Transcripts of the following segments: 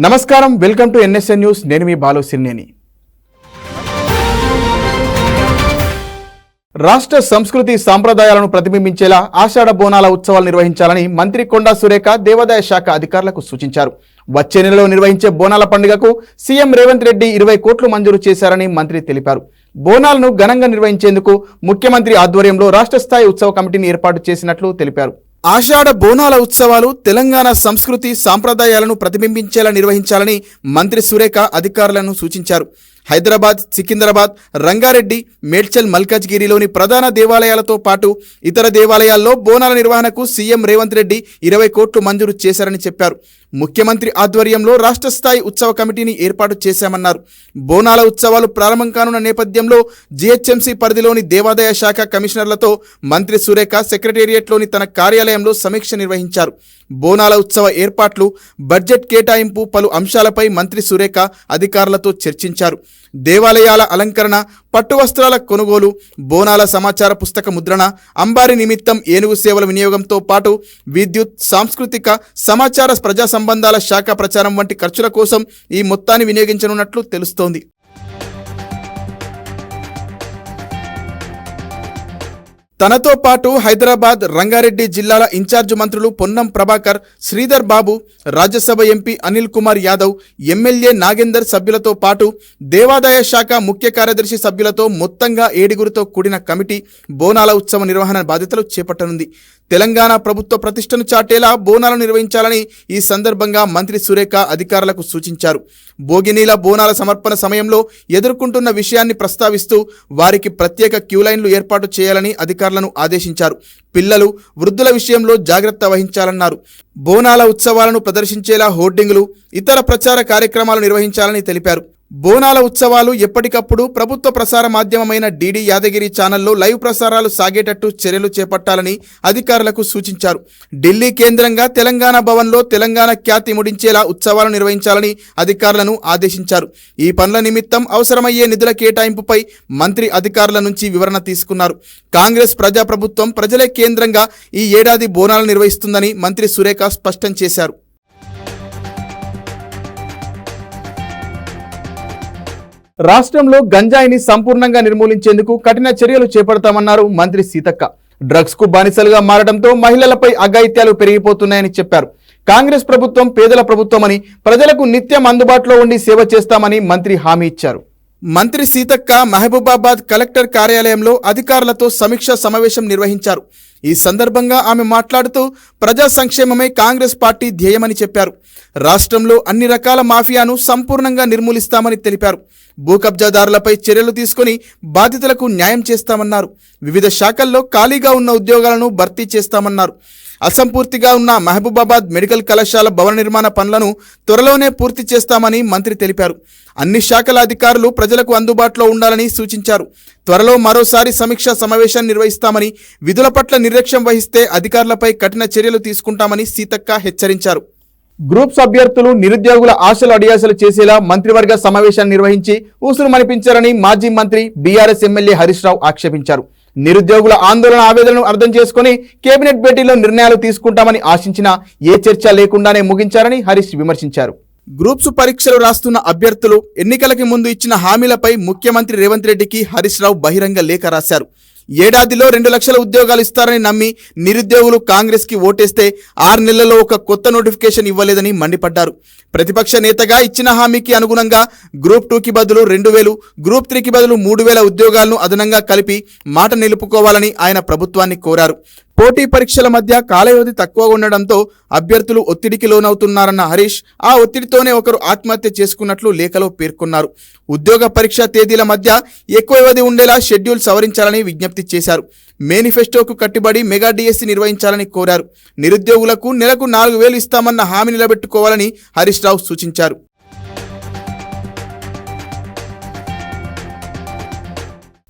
నమస్కారం, welcome to NSN news. నేను మీ బాలు సిన్నేని. రాష్ట్ర సంస్కృతి సాంప్రదాయాలను ప్రతిబింబించేలా ఆషాఢ బోనాల ఉత్సవాలు నిర్వహించాలని మంత్రి కొండా సురేఖ దేవాదాయ శాఖ అధికారులకు సూచించారు. వచ్చే నెలలో నిర్వహించే బోనాల పండుగకు సీఎం రేవంత్ రెడ్డి 20 కోట్లు మంజూరు చేశారని మంత్రి తెలిపారు. బోనాలను ఘనంగా నిర్వహించేందుకు ముఖ్యమంత్రి ఆధ్వర్యంలో రాష్ట్ర స్థాయి ఉత్సవ కమిటీని ఏర్పాటు చేసినట్లు తెలిపారు. ఆషాఢ బోనాల ఉత్సవాలు తెలంగాణ సంస్కృతి సాంప్రదాయాలను ప్రతిబింబించేలా నిర్వహించాలని మంత్రి సురేఖ అధికారులను సూచించారు. హైదరాబాద్, సికింద్రాబాద్, రంగారెడ్డి, మేడ్చల్, మల్కాజ్గిరిలోని ప్రధాన దేవాలయాలతో పాటు ఇతర దేవాలయాల్లో బోనాల నిర్వహణకు సీఎం రేవంత్ రెడ్డి 20 కోట్లు మంజూరు చేశారని చెప్పారు. ముఖ్యమంత్రి ఆధ్వర్యంలో రాష్ట్ర స్థాయి ఉత్సవ కమిటీని ఏర్పాటు చేశామన్నారు. బోనాల ఉత్సవాలు ప్రారంభం కానున్న నేపథ్యంలో జీహెచ్ఎంసీ పరిధిలోని దేవాదాయ శాఖ కమిషనర్లతో మంత్రి సురేఖ సెక్రటేరియట్లోని తన కార్యాలయంలో సమీక్ష నిర్వహించారు. బోనాల ఉత్సవ ఏర్పాట్లు, బడ్జెట్ కేటాయింపు పలు అంశాలపై మంత్రి సురేఖ అధికారులతో చర్చించారు. దేవాలయాల అలంకరణ, పట్టు వస్త్రాల కొనుగోలు, బోనాల సమాచార పుస్తక ముద్రణ, అంబారి నిమిత్తం ఏనుగు సేవల వినియోగంతో పాటు విద్యుత్, సాంస్కృతిక, సమాచార, ప్రజా సంబంధాల శాఖ ప్రచారం వంటి ఖర్చుల కోసం ఈ మొత్తాన్ని వినియోగించనున్నట్లు తెలుస్తోంది. తనతో పాటు హైదరాబాద్, రంగారెడ్డి జిల్లాల ఇన్ఛార్జ్ మంత్రులు పొన్నం ప్రభాకర్, శ్రీధర్ బాబు, రాజ్యసభ ఎంపీ అనిల్ కుమార్ యాదవ్, ఎమ్మెల్యే నాగేందర్ సభ్యులతో పాటు దేవాదాయ శాఖ ముఖ్య కార్యదర్శి సభ్యులతో మొత్తంగా 7గురితో కూడిన కమిటీ బోనాల ఉత్సవ నిర్వహణ బాధ్యతలు చేపట్టనుంది. తెలంగాణ ప్రభుత్వ ప్రతిష్టను చాటేలా బోనాలు నిర్వహించాలని ఈ సందర్భంగా మంత్రి సురేఖ అధికారులకు సూచించారు. భోగినీల బోనాల సమర్పణ సమయంలో ఎదుర్కొంటున్న విషయాన్ని ప్రస్తావిస్తూ వారికి ప్రత్యేక క్యూలైన్లు ఏర్పాటు చేయాలని అధికారులను ఆదేశించారు. పిల్లలు, వృద్ధుల విషయంలో జాగ్రత్త వహించాలన్నారు. బోనాల ఉత్సవాలను ప్రదర్శించేలా హోర్డింగులు, ఇతర ప్రచార కార్యక్రమాలు నిర్వహించాలని తెలిపారు. బోనాల ఉత్సవాలు ఎప్పటికప్పుడు ప్రభుత్వ ప్రసార మాధ్యమమైన డీడీ యాదగిరి ఛానల్లో లైవ్ ప్రసారాలు సాగేటట్టు చర్యలు చేపట్టాలని అధికారులకు సూచించారు. ఢిల్లీ కేంద్రంగా తెలంగాణ భవన్లో తెలంగాణ ఖ్యాతి ముడించేలా ఉత్సవాలు నిర్వహించాలని అధికారులను ఆదేశించారు. ఈ పనుల నిమిత్తం అవసరమయ్యే నిధుల కేటాయింపుపై మంత్రి అధికారుల నుంచి వివరణ తీసుకున్నారు. కాంగ్రెస్ ప్రజాప్రభుత్వం ప్రజలే కేంద్రంగా ఈ ఏడాది బోనాలు నిర్వహిస్తుందని మంత్రి సురేఖ స్పష్టం చేశారు. రాష్ట్రంలో గంజాయిని సంపూర్ణంగా నిర్మూలించేందుకు కఠిన చర్యలు చేపడతామన్నారు మంత్రి సీతక్క. డ్రగ్స్ కు బానిసలుగా మారడంతో మహిళలపై అఘాయిత్యాలు పెరిగిపోతున్నాయని చెప్పారు. కాంగ్రెస్ ప్రభుత్వం పేదల ప్రభుత్వమని, ప్రజలకు నిత్యం అందుబాటులో ఉండి సేవ చేస్తామని మంత్రి హామీ ఇచ్చారు. మంత్రి సీతక్క మహబూబాబాద్ కలెక్టర్ కార్యాలయంలో అధికారులతో సమీక్ష సమావేశం నిర్వహించారు. ఈ సందర్భంగా ఆమె మాట్లాడుతూ ప్రజా సంక్షేమమే కాంగ్రెస్ పార్టీ ధ్యేయమని చెప్పారు. రాష్ట్రంలో అన్ని రకాల మాఫియాను సంపూర్ణంగా నిర్మూలిస్తామని తెలిపారు. భూ కబ్జాదారులపై చర్యలు తీసుకుని బాధితులకు న్యాయం చేస్తామన్నారు. వివిధ శాఖల్లో ఖాళీగా ఉన్న ఉద్యోగాలను భర్తీ చేస్తామన్నారు. అసంపూర్తిగా ఉన్న మహబూబాబాద్ మెడికల్ కళాశాల భవన నిర్మాణ పనులను త్వరలోనే పూర్తి చేస్తామని మంత్రి తెలిపారు. అన్ని శాఖల అధికారులు ప్రజలకు అందుబాటులో ఉండాలని సూచించారు. త్వరలో మరోసారి సమీక్షా సమావేశాన్ని నిర్వహిస్తామని, విధుల పట్ల నిర్లక్ష్యం వహిస్తే అధికారులపై కఠిన చర్యలు తీసుకుంటామని సీతక్క హెచ్చరించారు. గ్రూప్స్ అభ్యర్థులు నిరుద్యోగుల ఆశలు అడియాసలు చేసేలా మంత్రివర్గ సమావేశాన్ని నిర్వహించి ఊసులు మనిపించారని మాజీ మంత్రి బీఆర్ఎస్ ఎమ్మెల్యే హరీష్ రావు ఆక్షేపించారు. నిరుద్యోగుల ఆందోళన, ఆవేదనను అర్థం చేసుకుని కేబినెట్ భేటీలో నిర్ణయాలు తీసుకుంటామని ఆశించినా ఏ చర్చ లేకుండానే ముగించారని హరీష్ విమర్శించారు. గ్రూప్స్ పరీక్షలు రాస్తున్న అభ్యర్థులు ఎన్నికలకి ముందు ఇచ్చిన హామీలపై ముఖ్యమంత్రి రేవంత్ రెడ్డికి హరీష్ రావు బహిరంగ లేఖ రాశారు. ఏడాదిలో 2 లక్షల ఉద్యోగాలు ఇస్తారని నమ్మి నిరుద్యోగులు కాంగ్రెస్ కి ఓటేస్తే 6 నెలల్లో ఒక కొత్త నోటిఫికేషన్ ఇవ్వలేదని మండిపడ్డారు. ప్రతిపక్ష నేతగా ఇచ్చిన హామీకి అనుగుణంగా గ్రూప్ 2కి బదులు 2000, గ్రూప్ 3కి బదులు 3000 ఉద్యోగాలను అదనంగా కలిపి మాట నిలుపుకోవాలని ఆయన ప్రభుత్వాన్ని కోరారు. పోటీ పరీక్షల మధ్య కాలవ్యవధి తక్కువగా ఉండడంతో అభ్యర్థులు ఒత్తిడికి లోనవుతున్నారన్న హరీష్ ఆ ఒత్తిడితోనే ఒకరు ఆత్మహత్య చేసుకున్నట్లు లేఖలో పేర్కొన్నారు. ఉద్యోగ పరీక్ష తేదీల మధ్య ఎక్కువ వ్యవధి ఉండేలా షెడ్యూల్ సవరించాలని విజ్ఞప్తి చేశారు. మేనిఫెస్టోకు కట్టుబడి మెగా డిఎస్సి నిర్వహించాలని కోరారు. నిరుద్యోగులకు నెలకు 4000 ఇస్తామన్న హామీ నిలబెట్టుకోవాలని హరీష్ రావు సూచించారు.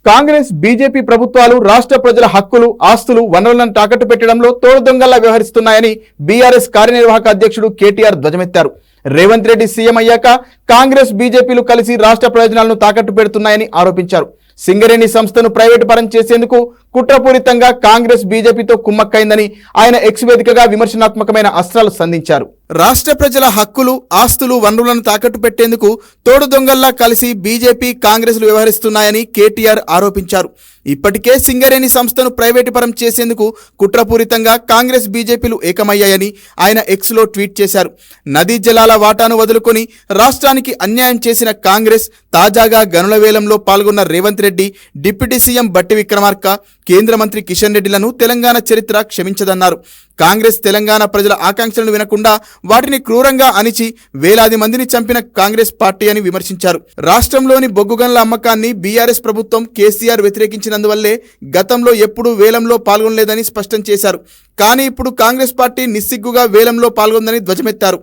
కాంగ్రెస్, బీజేపీ ప్రభుత్వాలు రాష్ట్ర ప్రజల హక్కులు, ఆస్తులు, వనరులను తాకట్టు పెట్టడంలో తోడుదొంగల్లా వ్యవహరిస్తున్నాయని బీఆర్ఎస్ కార్యనిర్వాహక అధ్యక్షుడు కేటీఆర్ ధ్వజమెత్తారు. రేవంత్ రెడ్డి సీఎం అయ్యాక కాంగ్రెస్, బీజేపీలు కలిసి రాష్ట్ర ప్రయోజనాలను తాకట్టు పెడుతున్నాయని ఆరోపించారు. సింగరేణి సంస్థను ప్రైవేటు పరం చేసేందుకు కుట్రపూరితంగా కాంగ్రెస్ బీజేపీతో కుమ్మక్కైందని ఆయన ఎక్స్ వేదికగా విమర్శనాత్మకమైన అస్త్రాలు సంధించారు. రాష్ట్ర ప్రజల హక్కులు, ఆస్తులు, వనరులను తాకట్టు పెట్టేందుకు తోడు దొంగల్లా కలిసి బీజేపీ, కాంగ్రెస్లు వ్యవహరిస్తున్నాయని కేటీఆర్ ఆరోపించారు. ఇప్పటికే సింగరేణి సంస్థను ప్రైవేటుపరం చేసేందుకు కుట్రపూరితంగా కాంగ్రెస్ బీజేపీలు ఏకమయ్యాయని ఆయన ఎక్స్లో ట్వీట్ చేశారు. నదీ జలాల వాటాను వదులుకొని రాష్ట్రానికి అన్యాయం చేసిన కాంగ్రెస్ తాజాగా గనుల వేలంలో పాల్గొన్న రేవంత్ రెడ్డి, డిప్యూటీ సీఎం బట్టి విక్రమార్క, కేంద్ర మంత్రి కిషన్ రెడ్డిలను తెలంగాణ చరిత్ర క్షమించదన్నారు. కాంగ్రెస్ తెలంగాణ ప్రజల ఆకాంక్షలను వినకుండా వాటిని క్రూరంగా అణిచి వేలాది మందిని చంపిన కాంగ్రెస్ పార్టీ అని విమర్శించారు. రాష్ట్రంలోని బొగ్గు గనుల అమ్మకాన్ని బీఆర్ఎస్ ప్రభుత్వం కేసీఆర్ వ్యతిరేకించినందువల్లే గతంలో ఎప్పుడూ వేలంలో పాల్గొనలేదని స్పష్టం చేశారు. కానీ ఇప్పుడు కాంగ్రెస్ పార్టీ నిస్సిగ్గుగా వేలంలో పాల్గొందని ధ్వజమెత్తారు.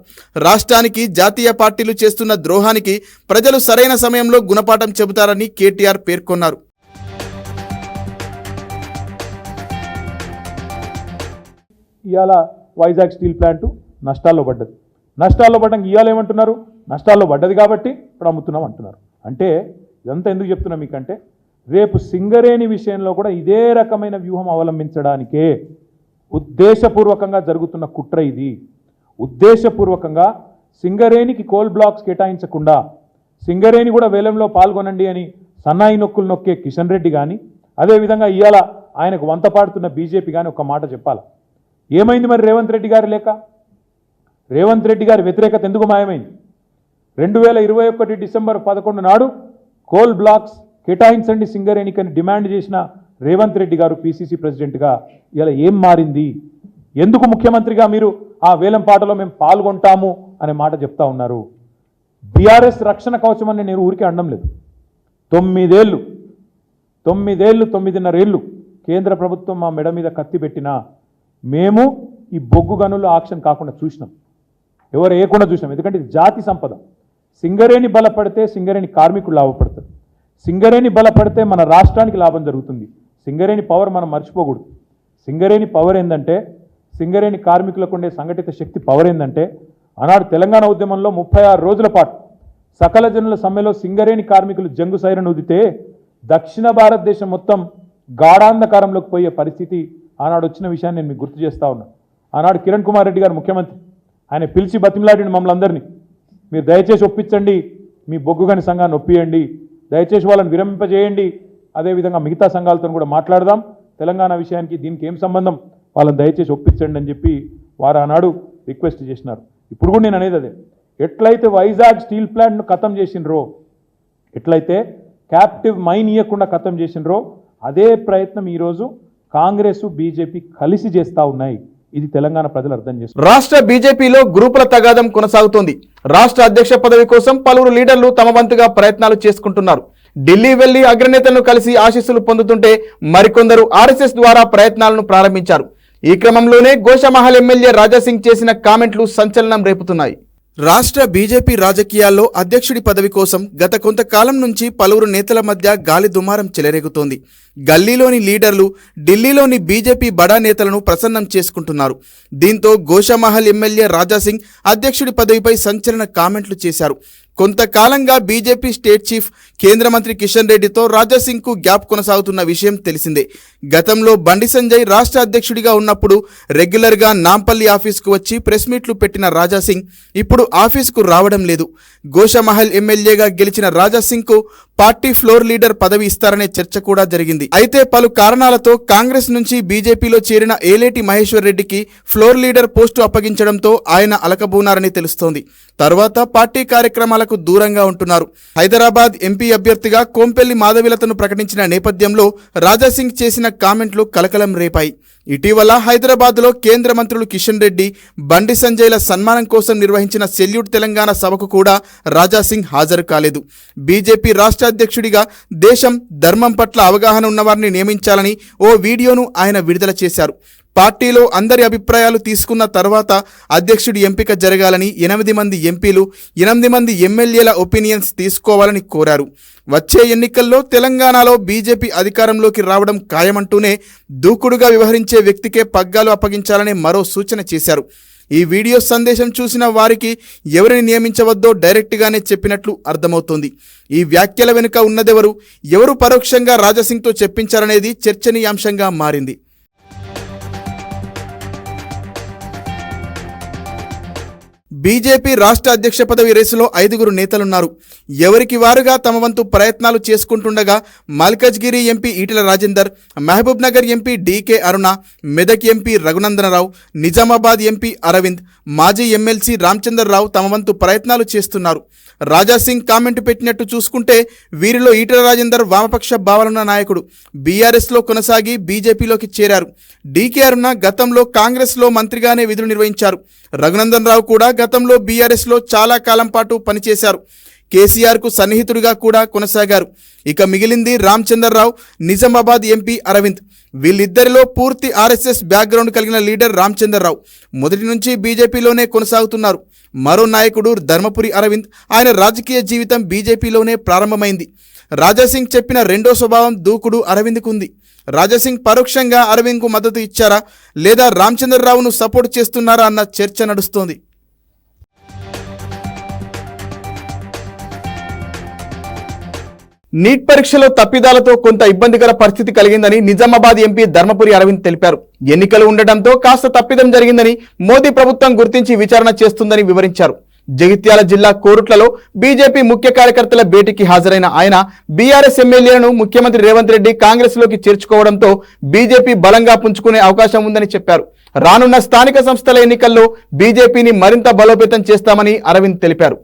రాష్ట్రానికి జాతీయ పార్టీలు చేస్తున్న ద్రోహానికి ప్రజలు సరైన సమయంలో గుణపాఠం చెబుతారని కేటీఆర్ పేర్కొన్నారు. ఇవాళ వైజాగ్ స్టీల్ ప్లాంటు నష్టాల్లో పడ్డది. నష్టాల్లో పడ్డానికి ఇవాళ ఏమంటున్నారు? నష్టాల్లో పడ్డది కాబట్టి ఇప్పుడు అమ్ముతున్నాం అంటున్నారు. అంటే ఇదంతా ఎందుకు చెప్తున్నా మీకంటే రేపు సింగరేణి విషయంలో కూడా ఇదే రకమైన వ్యూహం అవలంబించడానికే ఉద్దేశపూర్వకంగా జరుగుతున్న కుట్ర ఇది. ఉద్దేశపూర్వకంగా సింగరేణికి కోల్ బ్లాక్స్ కేటాయించకుండా సింగరేణి కూడా వేలంలో పాల్గొనండి అని సన్నాయి నొక్కులు నొక్కే కిషన్ రెడ్డి కానీ, అదేవిధంగా ఇవాళ ఆయనకు వంత పాడుతున్న బీజేపీ కానీ ఒక మాట చెప్పాలి. ఏమైంది మరి రేవంత్ రెడ్డి గారి లేక? రేవంత్ రెడ్డి గారి వ్యతిరేకత ఎందుకు మాయమైంది? 2021 డిసెంబర్ 11 నాడు కోల్ బ్లాక్స్ కేటాయించండి సింగరేణికని డిమాండ్ చేసిన రేవంత్ రెడ్డి గారు పీసీసీ ప్రెసిడెంట్గా ఇలా ఏం మారింది? ఎందుకు ముఖ్యమంత్రిగా మీరు ఆ వేలం పాటలో మేము పాల్గొంటాము అనే మాట చెప్తా ఉన్నారు? బీఆర్ఎస్ రక్షణ కవచం అని నేను ఊరికే అనడం లేదు. 9.5 ఏళ్ళు కేంద్ర ప్రభుత్వం మా మెడ మీద కత్తి పెట్టినా మేము ఈ బొగ్గు గనులు ఆక్షన్ కాకుండా చూసినాం. ఎవరు వేయకుండా చూసినాం. ఎందుకంటే ఇది జాతి సంపద. సింగరేణి బలపడితే సింగరేణి కార్మికులు లాభపడతారు. సింగరేణి బలపడితే మన రాష్ట్రానికి లాభం జరుగుతుంది. సింగరేణి పవర్ మనం మర్చిపోకూడదు. సింగరేణి పవర్ ఏంటంటే, సింగరేణి కార్మికులకు ఉండే సంఘటిత శక్తి పవర్ ఏంటంటే, ఆనాడు తెలంగాణ ఉద్యమంలో 36 రోజుల పాటు సకల జనుల సమ్మెలో సింగరేణి కార్మికులు జంగు సైరన్ ఊదితే దక్షిణ భారతదేశం మొత్తం గాఢాంధకారంలోకి పోయే పరిస్థితి ఆనాడు వచ్చిన విషయాన్ని నేను మీకు గుర్తు చేస్తా ఉన్నా. ఆనాడు కిరణ్ కుమార్ రెడ్డి గారు ముఖ్యమంత్రి, ఆయన పిలిచి బతిమలాడిన మమ్మల్ని అందరినీ, మీరు దయచేసి ఒప్పించండి, మీ బొగ్గు గని సంఘాన్ని ఒప్పియండి, దయచేసి వాళ్ళని విరమింపజేయండి, అదేవిధంగా మిగతా సంఘాలతో కూడా మాట్లాడదాం, తెలంగాణ విషయానికి దీనికి ఏం సంబంధం, వాళ్ళని దయచేసి ఒప్పించండి అని చెప్పి వారు ఆనాడు రిక్వెస్ట్ చేసినారు. ఇప్పుడు కూడా నేను అనేది అదే, ఎట్లయితే వైజాగ్ స్టీల్ ప్లాంట్ను ఖతం చేసినరో, ఎట్లయితే క్యాప్టివ్ మైన్ ఇవ్వకుండా ఖతం చేసినరో, అదే ప్రయత్నం ఈరోజు కాంగ్రెస్ బీజేపీ కలిసి చేస్తా ఉన్నాయి. ఇది తెలంగాణ ప్రజలు అర్థం చేస్తారు. రాష్ట్ర బీజేపీలో గ్రూపుల తగాదం కొనసాగుతోంది. రాష్ట్ర అధ్యక్ష పదవి కోసం పలువురు లీడర్లు తమ వంతుగా ప్రయత్నాలు చేసుకుంటున్నారు. ఢిల్లీ వెళ్లి అగ్రనేతలను కలిసి ఆశీస్సులు పొందుతుంటే మరికొందరు ఆర్ఎస్ఎస్ ద్వారా ప్రయత్నాలను ప్రారంభించారు. ఈ క్రమంలోనే గోషామహల్ ఎమ్మెల్యే రాజాసింగ్ చేసిన కామెంట్లు సంచలనం రేపుతున్నాయి. రాష్ట్ర బీజేపీ రాజకీయాల్లో అధ్యక్షుడి పదవి కోసం గత కొంతకాలం నుంచి పలువురు నేతల మధ్య గాలి దుమారం చెలరేగుతోంది. గల్లీలోని లీడర్లు ఢిల్లీలోని బీజేపీ బడా నేతలను ప్రసన్నం చేసుకుంటున్నారు. దీంతో గోషామహల్ ఎమ్మెల్యే రాజాసింగ్ అధ్యక్షుడి పదవిపై సంచలన కామెంట్లు చేశారు. కొంతకాలంగా బీజేపీ స్టేట్ చీఫ్ కేంద్ర మంత్రి కిషన్ రెడ్డితో రాజాసింగ్కు గ్యాప్ కొనసాగుతున్న విషయం తెలిసిందే. గతంలో బండి సంజయ్ రాష్ట్ర అధ్యక్షుడిగా ఉన్నప్పుడు రెగ్యులర్గా నాంపల్లి ఆఫీస్కు వచ్చి ప్రెస్ మీట్లు పెట్టిన రాజాసింగ్ ఇప్పుడు ఆఫీస్కు రావడం లేదు. గోషామహల్ ఎమ్మెల్యేగా గెలిచిన రాజాసింగ్కు పార్టీ ఫ్లోర్ లీడర్ పదవి ఇస్తారనే చర్చ కూడా జరిగింది. అయితే పలు కారణాలతో కాంగ్రెస్ నుంచి బీజేపీలో చేరిన ఏలేటి మహేశ్వర్ రెడ్డికి ఫ్లోర్ లీడర్ పోస్టు అప్పగించడంతో ఆయన అలకబూనారని తెలుస్తోంది. తర్వాత పార్టీ కార్యక్రమాలకు దూరంగా ఉంటున్నారు. హైదరాబాద్ ఎంపీ అభ్యర్థిగా కోంపెల్లి మాధవిలతను ప్రకటించిన నేపథ్యంలో రాజాసింగ్ చేసిన కామెంట్లు కలకలం రేపాయి. ఇటీవల హైదరాబాద్లో కేంద్ర మంత్రులు కిషన్ రెడ్డి, బండి సంజయ్ల సన్మానం కోసం నిర్వహించిన సెల్యూట్ తెలంగాణ సభకు కూడా రాజాసింగ్ హాజరు కాలేదు. బీజేపీ రాష్ట్ర అధ్యక్షుడిగా దేశం, ధర్మం పట్ల అవగాహన ఉన్నవారిని నియమించాలని ఓ వీడియోను ఆయన విడుదల చేశారు. పార్టీలో అందరి అభిప్రాయాలు తీసుకున్న తర్వాత అధ్యక్షుడి ఎంపిక జరగాలని 8 మంది ఎంపీలు, 8 మంది ఎమ్మెల్యేల ఒపీనియన్స్ తీసుకోవాలని కోరారు. వచ్చే ఎన్నికల్లో తెలంగాణలో బీజేపీ అధికారంలోకి రావడం ఖాయమంటూనే దూకుడుగా వ్యవహరించే వ్యక్తికే పగ్గాలు అప్పగించాలని మరో సూచన చేశారు. ఈ వీడియో సందేశం చూసిన వారికి ఎవరిని నియమించవద్దో డైరెక్ట్గానే చెప్పినట్లు అర్థమవుతోంది. ఈ వ్యాఖ్యల వెనుక ఉన్నదెవరు, ఎవరు పరోక్షంగా రాజాసింగ్తో చెప్పించారనేది చర్చనీయాంశంగా మారింది. బీజేపీ రాష్ట్ర అధ్యక్ష పదవి రేసులో 5 నేతలున్నారు. ఎవరికి వారుగా తమ వంతు ప్రయత్నాలు చేసుకుంటుండగా Malkajgiri MP Etela Rajender, Mahabub Nagar MP DK అరుణ, మెదక్ ఎంపీ రఘునందనరావు, నిజామాబాద్ ఎంపీ అరవింద్, మాజీ ఎమ్మెల్సీ రామచంద్రరావు తమ వంతు ప్రయత్నాలు చేస్తున్నారు. రాజాసింగ్ కామెంట్ పెట్టినట్టు చూసుకుంటే వీరిలో ఈటెల రాజేందర్ వామపక్ష భావనున్న నాయకుడు. బీఆర్ఎస్లో కొనసాగి బీజేపీలోకి చేరారు. డీకే అరుణ గతంలో కాంగ్రెస్లో మంత్రిగానే విధులు నిర్వహించారు. రఘునందన్ రావు కూడా గతంలో బీఆర్ఎస్లో చాలా కాలం పాటు పనిచేశారు. కేసీఆర్కు సన్నిహితుడిగా కూడా కొనసాగారు. ఇక మిగిలింది రామచంద్రరావు, నిజామాబాద్ ఎంపీ అరవింద్. వీళ్ళిద్దరిలో పూర్తి ఆర్ఎస్ఎస్ బ్యాక్గ్రౌండ్ కలిగిన లీడర్ రామచంద్రరావు మొదటి నుంచి బీజేపీలోనే కొనసాగుతున్నారు. మరో నాయకుడు ధర్మపురి అరవింద్. ఆయన రాజకీయ జీవితం బీజేపీలోనే ప్రారంభమైంది. రాజాసింగ్ చెప్పిన రెండో స్వభావం దూకుడు అరవింద్కు ఉంది. రాజాసింగ్ పరోక్షంగా అరవింద్కు మద్దతు ఇచ్చారా లేదా రామచంద్రరావును సపోర్ట్ చేస్తున్నారా అన్న చర్చ నడుస్తోంది. నీట్ పరీక్షలో తప్పిదాలతో కొంత ఇబ్బందికర పరిస్థితి కలిగిందని నిజామాబాద్ ఎంపీ ధర్మపురి అరవింద్ తెలిపారు. ఎన్నికలు ఉండటంతో కాస్త తప్పిదం జరిగిందని మోదీ ప్రభుత్వం గుర్తించి విచారణ చేస్తుందని వివరించారు. జగిత్యాల జిల్లా కోరుట్లలో బీజేపీ ముఖ్య కార్యకర్తల భేటీకి హాజరైన ఆయన బీఆర్ఎస్ ఎమ్మెల్యేలను ముఖ్యమంత్రి రేవంత్ రెడ్డి కాంగ్రెస్ లోకి చేర్చుకోవడంతో బీజేపీ బలంగా పుంజుకునే అవకాశం ఉందని చెప్పారు. రానున్న స్థానిక సంస్థల ఎన్నికల్లో బీజేపీని మరింత బలోపేతం చేస్తామని అరవింద్ తెలిపారు.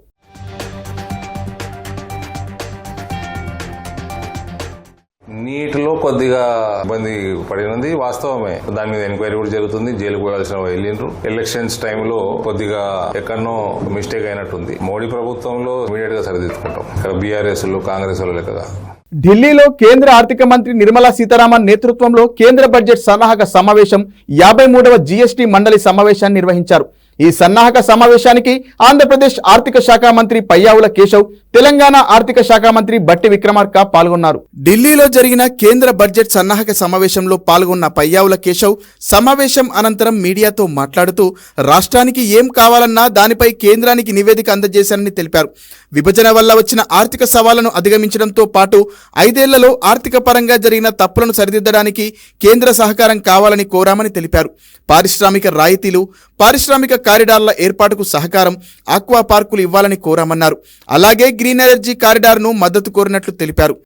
నీటిలో కొద్దిగా ఇబ్బంది పడినది వాస్తవమే. దాని మీద ఎంక్వైరీ కూడా జరుగుతుంది. జైలుకు పోవాల్సిన వెళ్ళిండ్రు. ఎలక్షన్స్ టైంలో కొద్దిగా ఎక్కడనో మిస్టేక్ అయినట్టుంది. మోడీ ప్రభుత్వంలో ఇమీడియట్ గా సరిదిద్దుకుంటాం. ఇక్కడ బీఆర్ఎస్ కాంగ్రెస్ లెక్కగా. ఢిల్లీలో కేంద్ర ఆర్థిక మంత్రి నిర్మలా సీతారామన్ నేతృత్వంలో కేంద్ర బడ్జెట్ సన్నాహక సమావేశం 53వ జీఎస్టీ మండలి సమావేశాన్ని నిర్వహించారు. ఈ సన్నాహక సమావేశానికి ఆంధ్రప్రదేశ్ ఆర్థిక శాఖ మంత్రి పయ్యావుల కేశవ్, తెలంగాణ ఆర్థిక శాఖ మంత్రి బట్టి విక్రమార్క పాల్గొన్నారు. ఢిల్లీలో జరిగిన కేంద్ర బడ్జెట్ సన్నాహక సమావేశంలో పాల్గొన్న పయ్యావుల కేశవ్ సమావేశం అనంతరం మీడియాతో మాట్లాడుతూ రాష్ట్రానికి ఏం కావాలన్నా దానిపై కేంద్రానికి నివేదిక అందజేశారని తెలిపారు. విభజన వల్ల వచ్చిన ఆర్థిక సవాళ్లను అధిగమించడంతో పాటు 5 ఏళ్లలో ఆర్థిక పరంగా జరిగిన తప్పులను సరిదిద్దడానికి కేంద్ర సహకారం కావాలని కోరామని తెలిపారు. పారిశ్రామిక రాయితీలు, పారిశ్రామిక కారిడార్ల ఏర్పాటుకు సహకారం, ఆక్వా పార్కులు ఇవ్వాలని కోరామన్నారు. అలాగే గ్రీన్ ఎనర్జీ కారిడార్ను మద్దతు కోరినట్లు తెలిపారు.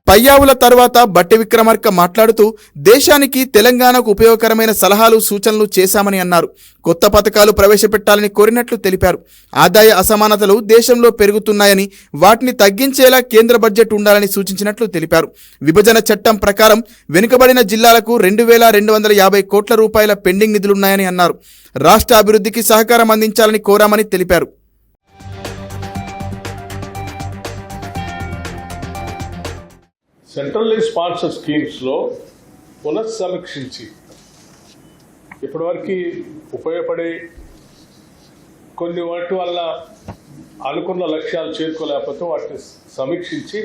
పయ్యావుల తర్వాత బట్టి విక్రమార్క మాట్లాడుతూ దేశానికి తెలంగాణకు ఉపయోగకరమైన సలహాలు సూచనలు చేశామని అన్నారు. కొత్త పథకాలు ప్రవేశపెట్టాలని కోరినట్లు తెలిపారు. ఆదాయ అసమానతలు దేశంలో పెరుగుతున్నాయని వాటిని తగ్గించేలా కేంద్ర బడ్జెట్ ఉండాలని సూచించినట్లు తెలిపారు. విభజన చట్టం ప్రకారం వెనుకబడిన జిల్లాలకు 2,250 కోట్ల రూపాయల పెండింగ్ నిధులున్నాయని అన్నారు. రాష్ట్ర అభివృద్ధికి సహకారం అందించాలని కోరామని తెలిపారు. సెంట్రల్లీ స్పాన్సర్ స్కీమ్స్లో పునఃసమీక్షించి ఇప్పటివరకు ఉపయోగపడే కొన్ని వాటి వల్ల అనుకున్న లక్ష్యాలు చేరుకోలేకపోతే వాటిని సమీక్షించి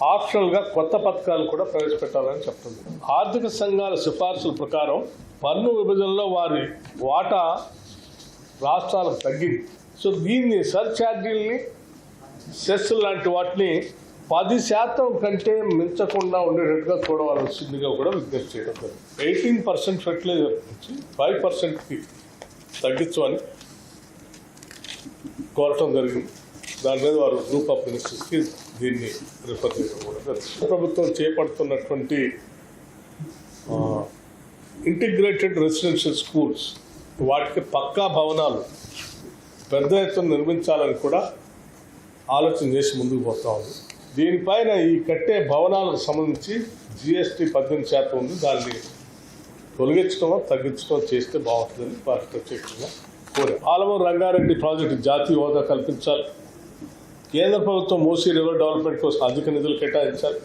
ఆప్షనల్గా కొత్త పథకాలు కూడా ప్రవేశపెట్టాలని చెప్తుంది. ఆర్థిక సంఘాల సిఫార్సుల ప్రకారం పన్ను విభజనలో వారి వాటా రాష్ట్రాలకు తగ్గింది. సో దీన్ని సర్ఛార్జీల్ని, సెస్ లాంటి వాటిని 10% కంటే మించకుండా ఉండేటట్టుగా చూడవలసిందిగా కూడా విజ్ఞప్తి చేయడం జరిగింది. 18% ఫెర్టిలైజర్ నుంచి 5%కి తగ్గించమని కోరటం జరిగింది. దాని మీద వారు గ్రూప్ ఆఫ్ మినిస్టర్స్కి దీన్ని రిఫర్ చేయడం కూడా జరిగింది. ప్రభుత్వం చేపడుతున్నటువంటి ఇంటిగ్రేటెడ్ రెసిడెన్షియల్ స్కూల్స్, వాటికి పక్కా భవనాలు పెద్ద ఎత్తున నిర్మించాలని కూడా ఆలోచన చేసి ముందుకు పోతా ఉంది. దీనిపైన ఈ కట్టే భవనాలకు సంబంధించి GST 18% ఉంది. దాన్ని తొలగించడం తగ్గించడం చేస్తే బాగుంటుందని వారికి ప్రత్యేకంగా కోరారు. ఆలమూరు రంగారెడ్డి ప్రాజెక్టు జాతీయ హోదా కల్పించాలి. కేంద్ర ప్రభుత్వం మూసీ రివర్ డెవలప్మెంట్ కోసం అధిక నిధులు కేటాయించాలి.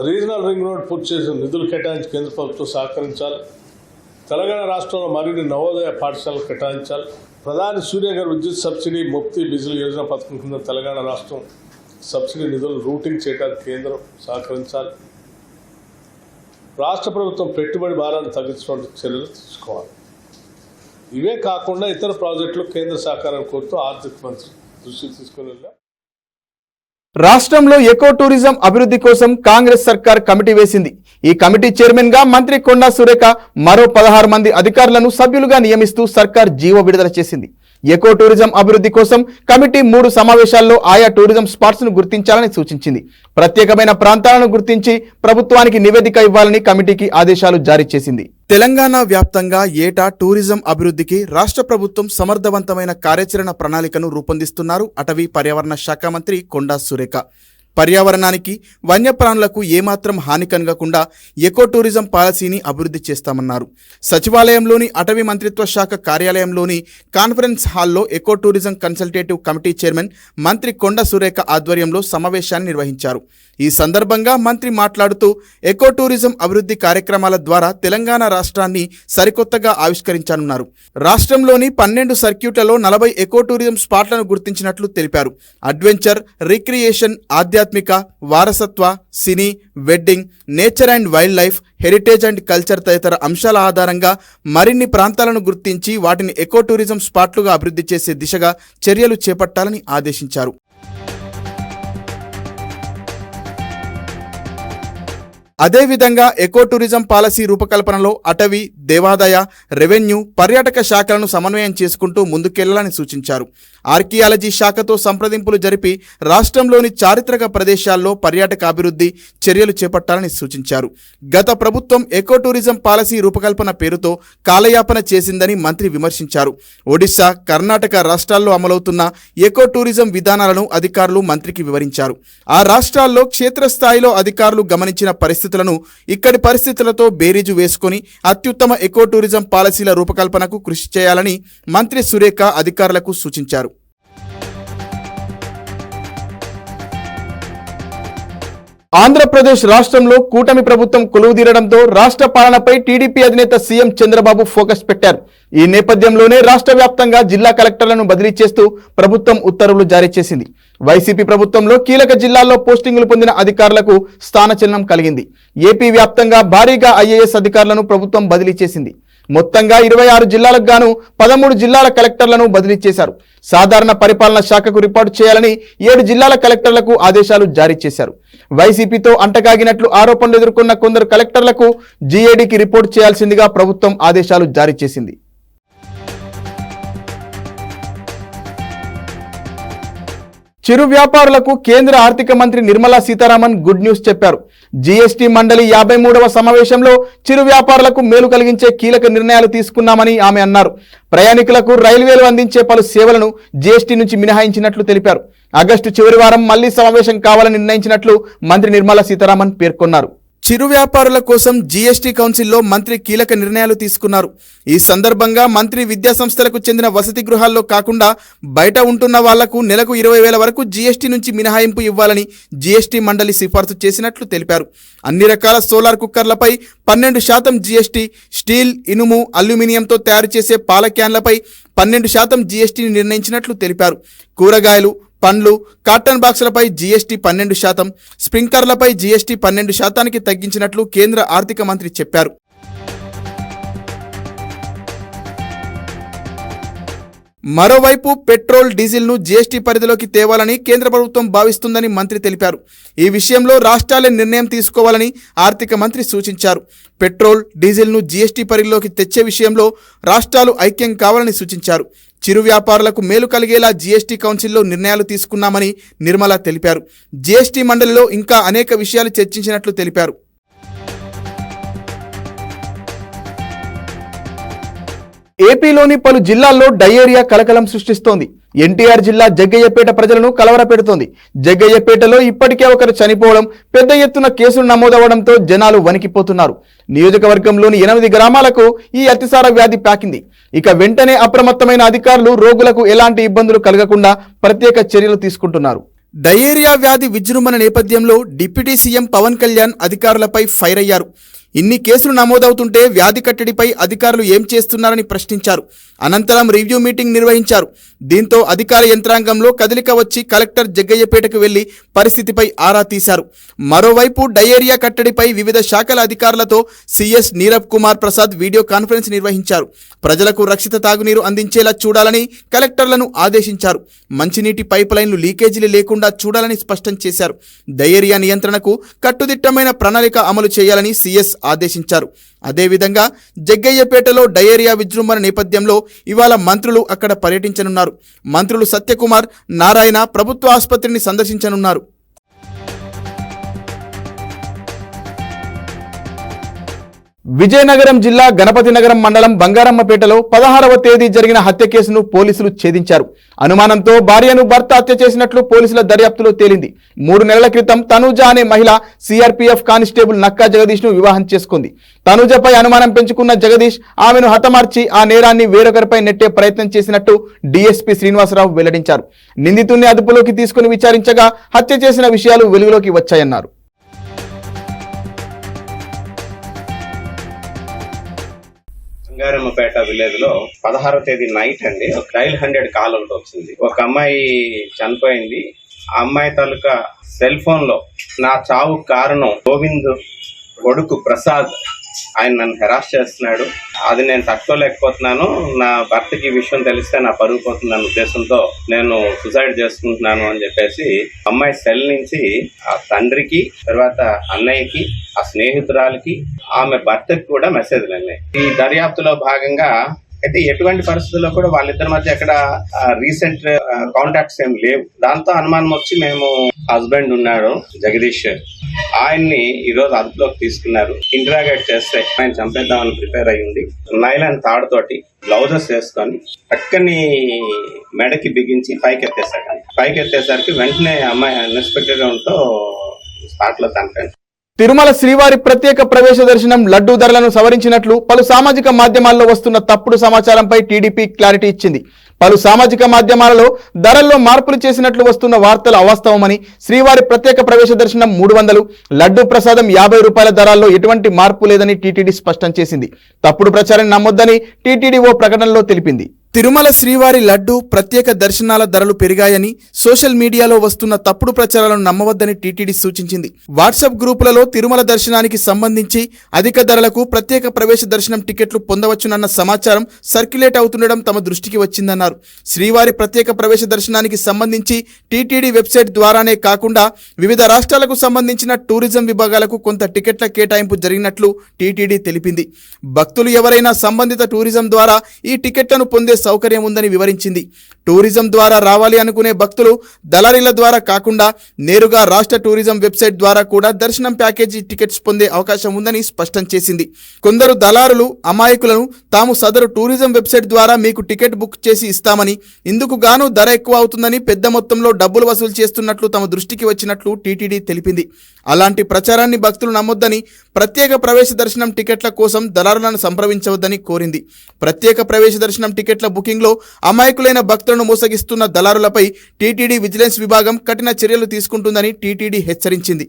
రీజనల్ రింగ్ రోడ్ పూర్తి చేసిన నిధులు కేటాయించి కేంద్ర ప్రభుత్వం సహకరించాలి. తెలంగాణ రాష్ట్రంలో మరిన్ని నవోదయ పాఠశాలలు కేటాయించాలి. ప్రధాని సూర్యగారు విద్యుత్ సబ్సిడీ ముక్తి బిజిలీ యోజన పథకం కింద తెలంగాణ రాష్ట్రం సబ్సిడీ నిధులు రూటింగ్ చేయడానికి కేంద్రం సహకరించాలి. రాష్ట్ర ప్రభుత్వం పెట్టుబడి భారాన్ని తగ్గించుకునే చర్యలు తీసుకోవాలి. ఇవే కాకుండా ఇతర ప్రాజెక్టులు కేంద్ర సహకారం కోరుతూ ఆర్థిక మంత్రి దృష్టికి తీసుకుని వెళ్ళాం. రాష్ట్రంలో ఎకో టూరిజం అభివృద్ధి కోసం కాంగ్రెస్ సర్కార్ కమిటీ వేసింది. ఈ కమిటీ చైర్మన్ గా మంత్రి కొండా సురేఖ మరో 16 మంది అధికారులను సభ్యులుగా నియమిస్తూ సర్కార్ జీవో విడుదల చేసింది. ఎకో టూరిజం అభివృద్ధి కోసం కమిటీ 3 సమావేశాల్లో ఆయా టూరిజం స్పాట్స్ ను గుర్తించాలని సూచించింది. ప్రత్యేకమైన ప్రాంతాలను గుర్తించి ప్రభుత్వానికి నివేదిక ఇవ్వాలని కమిటీకి ఆదేశాలు జారీ చేసింది. తెలంగాణ వ్యాప్తంగా ఏటా టూరిజం అభివృద్ధికి రాష్ట్ర ప్రభుత్వం సమర్థవంతమైన కార్యాచరణ ప్రణాళికను రూపొందిస్తున్నారు అటవీ పర్యావరణ శాఖ మంత్రి కొండా సురేఖ. పర్యావరణానికి వన్యప్రాణులకు ఏమాత్రం హాని కలగకుండా ఎకో టూరిజం పాలసీని అభివృద్ధి చేస్తామన్నారు. సచివాలయంలోని అటవీ మంత్రిత్వ శాఖ కార్యాలయంలోని కాన్ఫరెన్స్ హాల్లో eco tourism consultative committee chairman మంత్రి కొండా సురేఖ ఆధ్వర్యంలో సమావేశాన్ని నిర్వహించారు. ఈ సందర్భంగా మంత్రి మాట్లాడుతూ ఎకో టూరిజం అభివృద్ధి కార్యక్రమాల ద్వారా తెలంగాణ రాష్ట్రాన్ని సరికొత్తగా ఆవిష్కరించనున్నారు. రాష్ట్రంలోని 12 సర్క్యూట్లలో 40 ఎకో టూరిజం స్పాట్లను గుర్తించినట్లు తెలిపారు. అడ్వెంచర్, రిక్రియేషన్, ఆధ్యాత్మిక, వారసత్వ, సినీ, wedding, nature and wild life, heritage and culture తదితర అంశాల ఆధారంగా మరిన్ని ప్రాంతాలను గుర్తించి వాటిని ఎకో టూరిజం స్పాట్లుగా అభివృద్ధి చేసే దిశగా చర్యలు చేపట్టాలని ఆదేశించారు. అదేవిధంగా ఎకో టూరిజం పాలసీ రూపకల్పనలో అటవీ, దేవాదాయ, రెవెన్యూ, పర్యాటక శాఖలను సమన్వయం చేసుకుంటూ ముందుకెళ్లాలని సూచించారు. ఆర్కియాలజీ శాఖతో సంప్రదింపులు జరిపి రాష్ట్రంలోని చారిత్రక ప్రదేశాల్లో పర్యాటక అభివృద్ధి చర్యలు చేపట్టాలని సూచించారు. గత ప్రభుత్వం ఎకో టూరిజం పాలసీ రూపకల్పన పేరుతో కాలయాపన చేసిందని మంత్రి విమర్శించారు. ఒడిశా, కర్ణాటక రాష్ట్రాల్లో అమలవుతున్న ఎకో టూరిజం విధానాలను అధికారులు మంత్రికి వివరించారు. ఆ రాష్ట్రాల్లో క్షేత్రస్థాయిలో అధికారులు గమనించిన పరిస్థితులను ఇక్కడి పరిస్థితులతో బేరీజు వేసుకొని అత్యుత్తమ ఎకో టూరిజం పాలసీల రూపకల్పనకు కృషి చేయాలని మంత్రి సురేఖ అధికారులకు సూచించారు. ఆంధ్రప్రదేశ్ రాష్ట్రంలో కూటమి ప్రభుత్వం కొలువుదీరడంతో రాష్ట్ర పాలనపై టీడీపీ అధినేత సీఎం చంద్రబాబు ఫోకస్ పెట్టారు. ఈ నేపథ్యంలోనే రాష్ట్ర వ్యాప్తంగా జిల్లా కలెక్టర్లను బదిలీ చేస్తూ ప్రభుత్వం ఉత్తర్వులు జారీ చేసింది. వైసీపీ ప్రభుత్వంలో కీలక జిల్లాల్లో పోస్టింగులు పొందిన అధికారులకు స్థానచలనం కలిగింది. ఏపీ వ్యాప్తంగా భారీగా ఐఏఎస్ అధికారులను ప్రభుత్వం బదిలీ చేసింది. మొత్తంగా 26 జిల్లాలకు గాను 13 జిల్లాల కలెక్టర్లను బదిలీ చేశారు. సాధారణ పరిపాలన శాఖకు రిపోర్టు చేయాలని 7 జిల్లాల కలెక్టర్లకు ఆదేశాలు జారీ చేశారు. వైసీపీతో అంటకాగినట్లు ఆరోపణలు ఎదుర్కొన్న కొందరు కలెక్టర్లకు జీఏడీకి రిపోర్టు చేయాల్సిందిగా ప్రభుత్వం ఆదేశాలు జారీ చేసింది. చిరు వ్యాపారులకు కేంద్ర ఆర్థిక మంత్రి నిర్మలా సీతారామన్ గుడ్ న్యూస్ చెప్పారు. జీఎస్టీ మండలి 53వ సమావేశంలో చిరు వ్యాపారులకు మేలు కలిగించే కీలక నిర్ణయాలు తీసుకున్నామని ఆమె అన్నారు. ప్రయాణికులకు రైల్వేలు అందించే పలు సేవలను జీఎస్టీ నుంచి మినహాయించినట్లు తెలిపారు. ఆగస్టు చివరి వారం మళ్లీ సమావేశం కావాలని నిర్ణయించినట్లు మంత్రి నిర్మలా సీతారామన్ పేర్కొన్నారు. చిరు వ్యాపారుల కోసం జీఎస్టీ కౌన్సిల్లో మంత్రి కీలక నిర్ణయాలు తీసుకున్నారు. ఈ సందర్భంగా మంత్రి విద్యా సంస్థలకు చెందిన వసతి గృహాల్లో కాకుండా బయట ఉంటున్న వాళ్లకు నెలకు 20,000 వరకు జీఎస్టీ నుంచి మినహాయింపు ఇవ్వాలని జీఎస్టీ మండలి సిఫార్సు చేసినట్లు తెలిపారు. అన్ని రకాల సోలార్ కుక్కర్లపై 12% జీఎస్టీ, స్టీల్, ఇనుము, అల్యూమినియంతో తయారు చేసే పాల క్యాన్లపై 12% జీఎస్టీని నిర్ణయించినట్లు తెలిపారు. కూరగాయలు, పండ్లు, కాటన్ బాక్సులపై జీఎస్టీ 12%, స్ప్రింక్లర్లపై జీఎస్టీ 12%కి తగ్గించినట్లు కేంద్ర ఆర్థిక మంత్రి చెప్పారు. మరోవైపు పెట్రోల్, డీజిల్ను జీఎస్టీ పరిధిలోకి తేవాలని కేంద్ర ప్రభుత్వం భావిస్తుందని మంత్రి తెలిపారు. ఈ విషయంలో రాష్ట్రాలే నిర్ణయం తీసుకోవాలని ఆర్థిక మంత్రి సూచించారు. పెట్రోల్, డీజిల్ను జీఎస్టీ పరిధిలోకి తెచ్చే విషయంలో రాష్ట్రాలు ఐక్యం కావాలని సూచించారు. చిరు వ్యాపారులకు మేలు కలిగేలా జీఎస్టీ కౌన్సిల్లో నిర్ణయాలు తీసుకున్నామని నిర్మల తెలిపారు. జీఎస్టీ మండలిలో ఇంకా అనేక విషయాలు చర్చించినట్లు తెలిపారు. ఏపీలోని పలు జిల్లాల్లో డయేరియా కలకలం సృష్టిస్తోంది. ఎన్టీఆర్ జిల్లా జగ్గయ్యపేట ప్రజలను కలవరపెడుతోంది. జగ్గయ్యపేటలో ఇప్పటికే ఒకరు చనిపోవడం, పెద్ద ఎత్తున కేసులు నమోదవడంతో జనాలు వణికిపోతున్నారు. నియోజకవర్గంలోని 8 గ్రామాలకు ఈ అతిసార వ్యాధి పాకింది. ఇక వెంటనే అప్రమత్తమైన అధికారులు రోగులకు ఎలాంటి ఇబ్బందులు కలగకుండా ప్రత్యేక చర్యలు తీసుకుంటున్నారు. డయేరియా వ్యాధి విజృంభణ నేపథ్యంలో డిప్యూటీ సీఎం పవన్ కళ్యాణ్ అధికారులపై ఫైర్ అయ్యారు. ఇన్ని కేసులు నమోదవుతుంటే వ్యాధి కట్టడిపై అధికారులు ఏం చేస్తున్నారని ప్రశ్నించారు. అనంతరం రివ్యూ మీటింగ్ నిర్వహించారు. దీంతో అధికార యంత్రాంగంలో కదలిక వచ్చి కలెక్టర్ జగ్గయ్యపేటకు వెళ్లి పరిస్థితిపై ఆరా తీశారు. మరోవైపు డయేరియా కట్టడిపై వివిధ శాఖల అధికారులతో CS Neerabh Kumar Prasad video conference నిర్వహించారు. ప్రజలకు రక్షిత తాగునీరు అందించేలా చూడాలని కలెక్టర్లను ఆదేశించారు. మంచినీటి పైప్ లైన్లు లీకేజీలు లేకుండా చూడాలని స్పష్టం చేశారు. డయేరియా నియంత్రణకు కట్టుదిట్టమైన ప్రణాళిక అమలు చేయాలని సీఎస్ ఆదేశించారు. అదేవిధంగా జగ్గయ్యపేటలో డయేరియా విజృంభణ నేపథ్యంలో ఇవాళ మంత్రులు అక్కడ పర్యటించనున్నారు. మంత్రులు సత్యకుమార్, నారాయణ ప్రభుత్వ ఆసుపత్రిని సందర్శించనున్నారు. విజయనగరం జిల్లా గణపతినగరం మండలం బంగారమ్మపేటలో 16వ తేదీ జరిగిన హత్య కేసును పోలీసులు ఛేదించారు. అనుమానంతో భార్యను భర్త హత్య చేసినట్లు పోలీసుల దర్యాప్తులో తేలింది. 3 నెలల క్రితం తనూజ అనే మహిళ సిఆర్పీఎఫ్ కానిస్టేబుల్ నక్కా జగదీష్ ను వివాహం చేసుకుంది. తనూజపై అనుమానం పెంచుకున్న జగదీష్ ఆమెను హతమార్చి ఆ నేరాన్ని వేరొకరిపై నెట్టే ప్రయత్నం చేసినట్టు డీఎస్పీ శ్రీనివాసరావు వెల్లడించారు. నిందితుడిని అదుపులోకి తీసుకుని విచారించగా హత్య చేసిన విషయాలు వెలుగులోకి వచ్చాయన్నారు. బంగారమ్మపేట విలేజ్ లో 16వ తేదీ నైట్ అండి ఒక డైల్ 100 కాల్ ఒకటి వచ్చింది. ఒక అమ్మాయి చనిపోయింది. ఆ అమ్మాయి తాలూకా సెల్ ఫోన్ లో నా చావు కారణం గోవింద్ కొడుకు ప్రసాద్, ఆయన నన్ను హెరాస్ చేస్తున్నాడు, అది నేను తట్టుకోలేకపోతున్నాను, నా భర్తకి ఈ విషయం తెలిస్తే నా పరుగు పోతుందన్న ఉద్దేశంతో నేను సూసైడ్ చేసుకుంటున్నాను అని చెప్పేసి అమ్మాయి సెల్ నుంచి ఆ తండ్రికి, తర్వాత అన్నయ్యకి, ఆ స్నేహితురాలకి, ఆమె భర్తకి కూడా మెసేజ్లు అన్నాయి. ఈ దర్యాప్తులో భాగంగా అయితే ఎటువంటి పరిస్థితుల్లో కూడా వాళ్ళిద్దరి మధ్య ఎక్కడ రీసెంట్ కాంటాక్ట్స్ ఏం లేవు. దాంతో అనుమానం వచ్చి మేము హస్బెండ్ ఉన్నాడు జగదీష్, ఆయన్ని ఈ రోజు అదుపులోకి తీసుకున్నారు. ఇంటరాగేట్ చేస్తే ఆయన చంపేద్దామని ప్రిపేర్ అయ్యింది. నైలాన్ తాడుతోటి గ్లౌజెస్ వేసుకొని పక్కని మెడకి బిగించి పైకెత్తేసరికి వెంటనే అమ్మాయి అన్ఎక్స్పెక్టెడ్ గా ఉంటూ స్పాట్ లో చనిపోయింది. తిరుమల శ్రీవారి ప్రత్యేక ప్రవేశ దర్శనం లడ్డూ ధరలను సవరించినట్లు పలు సామాజిక మాధ్యమాల్లో వస్తున్న తప్పుడు సమాచారంపై టీడీపీ క్లారిటీ ఇచ్చింది. పలు సామాజిక మాధ్యమాలలో ధరల్లో మార్పులు చేసినట్లు వస్తున్న వార్తలు అవాస్తవమని, శ్రీవారి ప్రత్యేక ప్రవేశ దర్శనం 300, లడ్డూ ప్రసాదం 50 రూపాయల ధరాల్లో ఎటువంటి మార్పు లేదని టీటీడీ స్పష్టం చేసింది. తప్పుడు ప్రచారం నమ్మొద్దని టీటీడీ ఓ ప్రకటనలో తెలిపింది. తిరుమల శ్రీవారి లడ్డు ప్రత్యేక దర్శనాల ధరలు పెరిగాయని, సోషల్ మీడియాలో వస్తున్న తప్పుడు ప్రచారాలను నమ్మవద్దని టీటీడీ సూచించింది. వాట్సాప్ గ్రూపులలో తిరుమల దర్శనానికి సంబంధించి అధిక ధరలకు ప్రత్యేక ప్రవేశ దర్శనం టికెట్లు పొందవచ్చునన్న సమాచారం సర్క్యులేట్ అవుతుండడం తమ దృష్టికి వచ్చిందన్నారు. శ్రీవారి ప్రత్యేక ప్రవేశ దర్శనానికి సంబంధించి టీటీడీ వెబ్సైట్ ద్వారానే కాకుండా వివిధ రాష్ట్రాలకు సంబంధించిన టూరిజం విభాగాలకు కొంత టికెట్ల కేటాయింపు జరిగినట్లు టీటీడీ తెలిపింది. భక్తులు ఎవరైనా సంబంధిత టూరిజం ద్వారా ఈ టికెట్లను పొందే సౌకర్యం ఉందని వివరించింది. టూరిజం ద్వారా రావాలి అనుకునే భక్తులు దళారీల ద్వారా కాకుండా నేరుగా రాష్ట్ర టూరిజం వెబ్సైట్ ద్వారా కూడా దర్శనం ప్యాకేజీ టికెట్స్ పొందే అవకాశం ఉందని స్పష్టం చేసింది. కొందరు దళారులు అమాయకులను తాము సదరు టూరిజం వెబ్సైట్ ద్వారా మీకు టికెట్ బుక్ చేసి ఇస్తామని, ఇందుకు గాను ధర ఎక్కువ అవుతుందని పెద్ద మొత్తంలో డబ్బులు వసూలు చేస్తున్నట్లు తమ దృష్టికి వచ్చినట్లు టీటీడీ తెలిపింది. అలాంటి ప్రచారాన్ని భక్తులు నమ్మొద్దని, ప్రత్యేక ప్రవేశ దర్శనం టికెట్ల కోసం దళారులను సంప్రదించవద్దని కోరింది. ప్రత్యేక ప్రవేశ దర్శనం టికెట్ల బుకింగ్లో అమాయకులైన భక్తులను మోసగిస్తున్న దళారులపై టీటీడీ విజిలెన్స్ విభాగం కఠిన చర్యలు తీసుకుంటుందని టీటీడీ హెచ్చరించింది.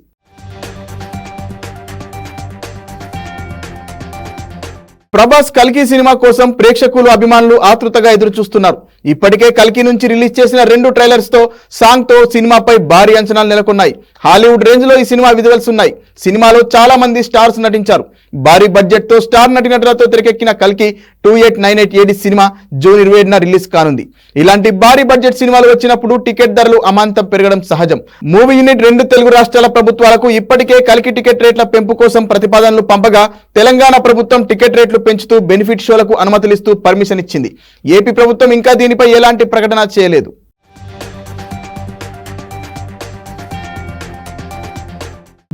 ప్రభాస్ కల్కి సినిమా కోసం ప్రేక్షకులు, అభిమానులు ఆతృతగా ఎదురుచూస్తున్నారు. ఇప్పటికే కల్కి నుంచి రిలీజ్ చేసిన 2 ట్రైలర్స్ తో, సాంగ్ తో సినిమాపై భారీ అంచనాలు నెలకొన్నాయి. హాలీవుడ్ రేంజ్ లో ఈ సినిమా విజువల్స్ ఉన్నాయి. సినిమాలో చాలా మంది స్టార్స్ నటించారు. భారీ బడ్జెట్ తో స్టార్ నటినటులతో తెరకెక్కిన కల్కి 2898 AD సినిమా జూన్ 27న రిలీజ్ కానుంది. ఇలాంటి భారీ బడ్జెట్ సినిమాలు వచ్చినప్పుడు టికెట్ ధరలు అమాంతం పెరగడం సహజం. మూవీ యూనిట్ 2 తెలుగు రాష్ట్రాల ప్రభుత్వాలకు ఇప్పటికే కల్కి టికెట్ రేట్ల పెంపు కోసం ప్రతిపాదనలు పంపగా తెలంగాణ ప్రభుత్వం టికెట్ రేట్లు పెంచుతూ బెనిఫిట్ షోలకు అనుమతులిస్తూ పర్మిషన్ ఇచ్చింది. ఏపీ ప్రభుత్వం ఇంకా దీనిపై ఎలాంటి ప్రకటన చేయలేదు.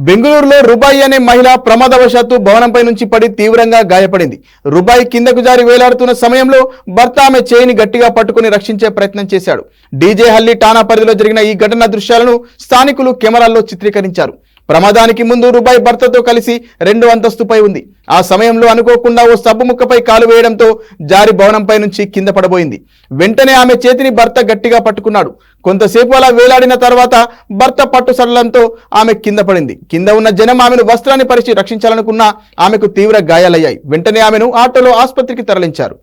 బెంగళూరులో రుబాయి అనే మహిళ ప్రమాదవశాత్తు భవనంపై నుంచి పడి తీవ్రంగా గాయపడింది. రుబాయి కిందకు జారి వేలాడుతున్న సమయంలో భర్త ఆమె చేయిని గట్టిగా పట్టుకుని రక్షించే ప్రయత్నం చేశాడు. డీజే హల్లి ఠాణా పరిధిలో జరిగిన ఈ ఘటన దృశ్యాలను స్థానికులు కెమెరాల్లో చిత్రీకరించారు. ప్రమాదానికి ముందు రుబాయ్ భర్తతో కలిసి 2వ అంతస్తుపై ఉంది. ఆ సమయంలో అనుకోకుండా ఓ సబ్బు ముక్కపై కాలు వేయడంతో జారి భవనంపై నుంచి కింద పడబోయింది. వెంటనే ఆమె చేతిని భర్త గట్టిగా పట్టుకున్నాడు. కొంతసేపు అలా వేలాడిన తర్వాత భర్త పట్టు సడలంతో ఆమె కింద పడింది. కింద ఉన్న జనం ఆమెను వస్త్రాన్ని పరిచి రక్షించాలనుకున్నా ఆమెకు తీవ్ర గాయాలయ్యాయి. వెంటనే ఆమెను ఆటోలో ఆసుపత్రికి తరలించారు.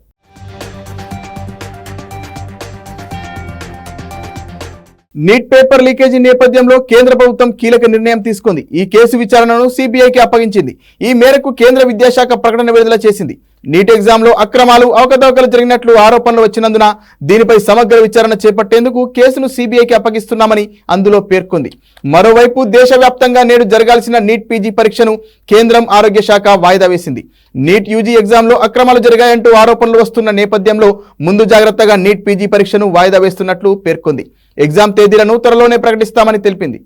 నీట్ పేపర్ లీకేజీ నేపథ్యంలో కేంద్ర ప్రభుత్వం కీలక నిర్ణయం తీసుకుంది. ఈ కేసు విచారణను సిబిఐకి అప్పగించింది. ఈ మేరకు కేంద్ర విద్యాశాఖ ప్రకటన విడుదల చేసింది. నీట్ ఎగ్జామ్లో అక్రమాలు అవకతవకలు జరిగినట్లు ఆరోపణలు వచ్చినందున దీనిపై సమగ్ర విచారణ చేపట్టేందుకు కేసును సిబిఐకి అప్పగిస్తున్నామని అందులో పేర్కొంది. మరోవైపు దేశవ్యాప్తంగా నేడు జరగాల్సిన నీట్ పీజీ పరీక్షను కేంద్రం ఆరోగ్య శాఖ వాయిదా వేసింది. నీట్ యూజీ ఎగ్జామ్లో అక్రమాలు జరిగాయంటూ ఆరోపణలు వస్తున్న నేపథ్యంలో ముందు జాగ్రత్తగా నీట్ పీజీ పరీక్షను వాయిదా వేస్తున్నట్లు పేర్కొంది. ఎగ్జామ్ తేదీలను త్వరలోనే ప్రకటిస్తామని తెలిపింది.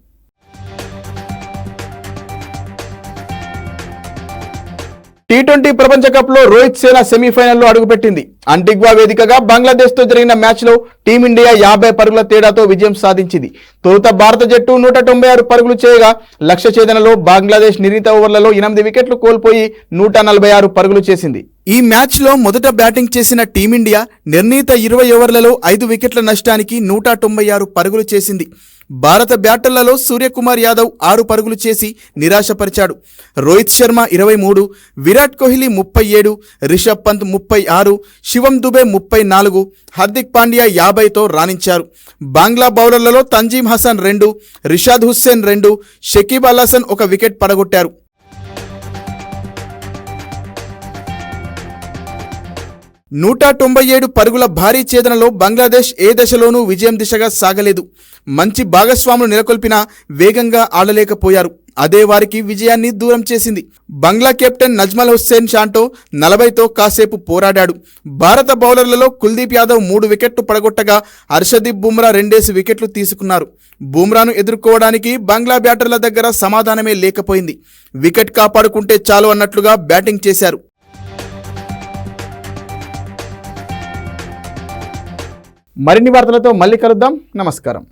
టీ20 ప్రపంచ కప్ లో రోహిత్ సేన సెమీఫైనల్లో అడుగుపెట్టింది. అంటిగ్వా వేదికగా బంగ్లాదేశ్ తో జరిగిన మ్యాచ్ లో టీమిండియా 50 పరుగుల తేడాతో విజయం సాధించింది. తొలుత భారత జట్టు 196 పరుగులు చేయగా లక్ష్య ఛేదనలో బంగ్లాదేశ్ నిర్ణీత ఓవర్లలో 8 వికెట్లు కోల్పోయి 146 పరుగులు చేసింది. ఈ మ్యాచ్ లో మొదట బ్యాటింగ్ చేసిన టీమిండియా నిర్ణీత 20 ఓవర్లలో 5 వికెట్ల నష్టానికి 196 పరుగులు చేసింది. భారత బ్యాటర్లలో సూర్యకుమార్ యాదవ్ 6 పరుగులు చేసి నిరాశపరిచాడు. రోహిత్ శర్మ 23, విరాట్ కోహ్లీ 37, రిషబ్ పంత్ 36, శివం దుబే 34, హార్దిక్ పాండ్యా 50తో రాణించారు. బంగ్లా బౌలర్లలో తంజీమ్ హసన్ 2, రిషాద్ హుస్సేన్ 2, షకీబ్ అల్ హసన్ 1 వికెట్ పడగొట్టారు. నూట 97 పరుగుల భారీ ఛేదనలో బంగ్లాదేశ్ ఏ దశలోనూ విజయం దిశగా సాగలేదు. మంచి భాగస్వాములు నెలకొల్పినా వేగంగా ఆడలేకపోయారు. అదే వారికి విజయాన్ని దూరం చేసింది. బంగ్లా కెప్టెన్ నజ్మల్ హుస్సేన్ షాంటో 40తో కాసేపు పోరాడాడు. భారత బౌలర్లలో కుల్దీప్ యాదవ్ 3 వికెట్లు పడగొట్టగా హర్షదీప్ బుమ్రా 2 వికెట్లు తీసుకున్నారు. బుమ్రాను ఎదుర్కోవడానికి బంగ్లా బ్యాటర్ల దగ్గర సమాధానమే లేకపోయింది. వికెట్ కాపాడుకుంటే చాలు అన్నట్లుగా బ్యాటింగ్ చేశారు. మరిన్ని వార్తలతో మళ్ళీ కలుద్దాం. నమస్కారం.